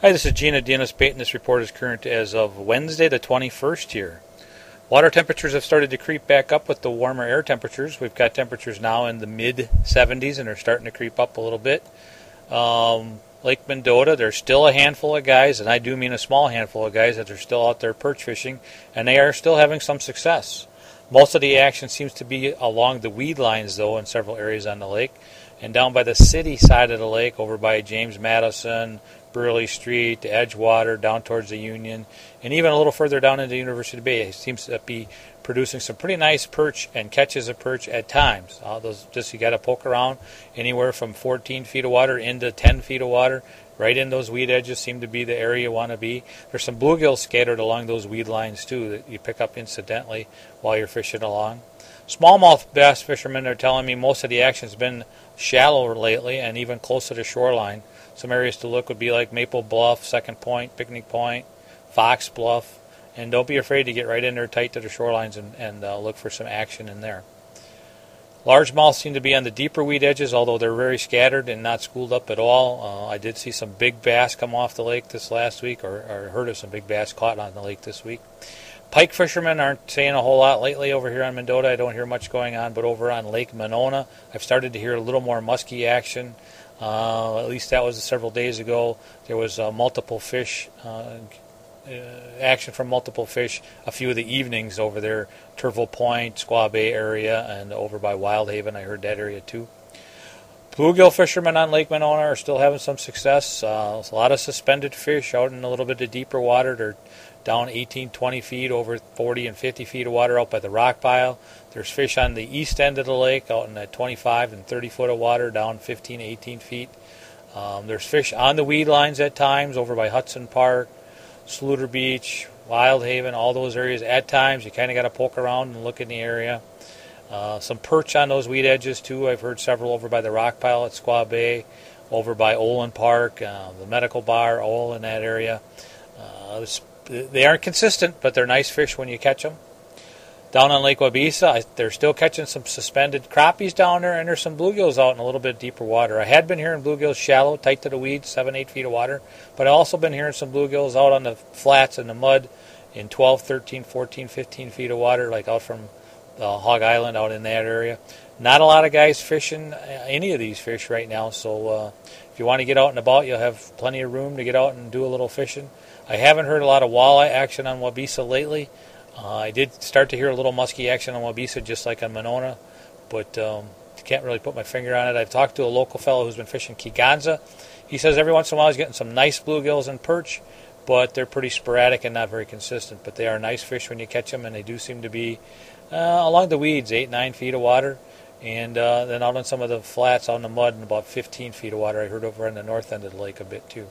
Hi, this is Gina Dinas Bait, and this report is current as of Wednesday the 21st here. Water temperatures have started to creep back up with the warmer air temperatures. We've got temperatures now in the mid-70s, and they're starting to creep up a little bit. Lake Mendota, there's still a handful of guys, and I do mean a small handful of guys, that are still out there perch fishing, and they are still having some success. Most of the action seems to be along the weed lines, though, in several areas on the lake. And down by the city side of the lake, over by James Madison, Burley Street, Edgewater, down towards the Union, and even a little further down into University Bay, it seems to be producing some pretty nice perch and catches of perch at times. You got to poke around anywhere from 14 feet of water into 10 feet of water. Right in those weed edges seem to be the area you want to be. There's some bluegills scattered along those weed lines too that you pick up incidentally while you're fishing along. Smallmouth bass fishermen are telling me most of the action's been shallow lately and even close to the shoreline. Some areas to look would be like Maple Bluff, Second Point, Picnic Point, Fox Bluff, and don't be afraid to get right in there tight to the shorelines and look for some action in there. Largemouth seem to be on the deeper weed edges, although they're very scattered and not schooled up at all. I did see some big bass come off the lake this last week, or heard of some big bass caught on the lake this week. Pike fishermen aren't saying a whole lot lately over here on Mendota. I don't hear much going on, but over on Lake Monona, I've started to hear a little more muskie action. At least that was several days ago. There was multiple fish, action from multiple fish a few of the evenings over there, Turville Point, Squaw Bay area, and over by Wildhaven. I heard that area too. Bluegill fishermen on Lake Monona are still having some success. A lot of suspended fish out in a little bit of deeper water. They're down 18, 20 feet, over 40 and 50 feet of water out by the rock pile. There's fish on the east end of the lake out in that 25 and 30 foot of water, down 15, 18 feet. There's fish on the weed lines at times over by Hudson Park, Sluter Beach, Wildhaven, all those areas. At times, you kind of got to poke around and look in the area. Some perch on those weed edges, too. I've heard several over by the rock pile at Squaw Bay, over by Olin Park, the Medical Bar, all in that area. They aren't consistent, but they're nice fish when you catch them. Down on Lake Waubesa, they're still catching some suspended crappies down there, and there's some bluegills out in a little bit deeper water. I had been hearing bluegills shallow, tight to the weeds, 7, 8 feet of water, but I've also been hearing some bluegills out on the flats in the mud in 12, 13, 14, 15 feet of water, like out from Hog Island, out in that area. Not a lot of guys fishing any of these fish right now, so if you want to get out and about, you'll have plenty of room to get out and do a little fishing. I haven't heard a lot of walleye action on Waubesa lately. I did start to hear a little muskie action on Waubesa, just like on Monona, but can't really put my finger on it. I've talked to a local fellow who's been fishing Kegonsa. He says every once in a while he's getting some nice bluegills and perch, but they're pretty sporadic and not very consistent. But they are nice fish when you catch them, and they do seem to be along the weeds, 8, 9 feet of water, and then out on some of the flats out in the mud in about 15 feet of water. I heard over on the north end of the lake a bit too.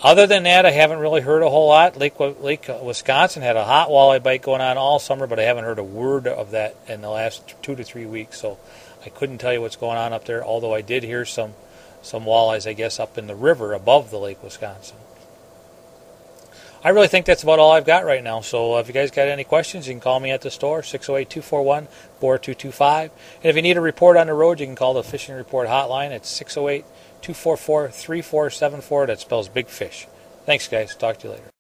Other than that, I haven't really heard a whole lot. Lake Wisconsin had a hot walleye bite going on all summer, but I haven't heard a word of that in the last 2 to 3 weeks, so I couldn't tell you what's going on up there, although I did hear some walleyes, I guess, up in the river above the Lake Wisconsin. I really think that's about all I've got right now, so if you guys got any questions, you can call me at the store, 608-241-4225. And if you need a report on the road, you can call the Fishing Report hotline at 608-244-3474. That spells big fish. Thanks, guys. Talk to you later.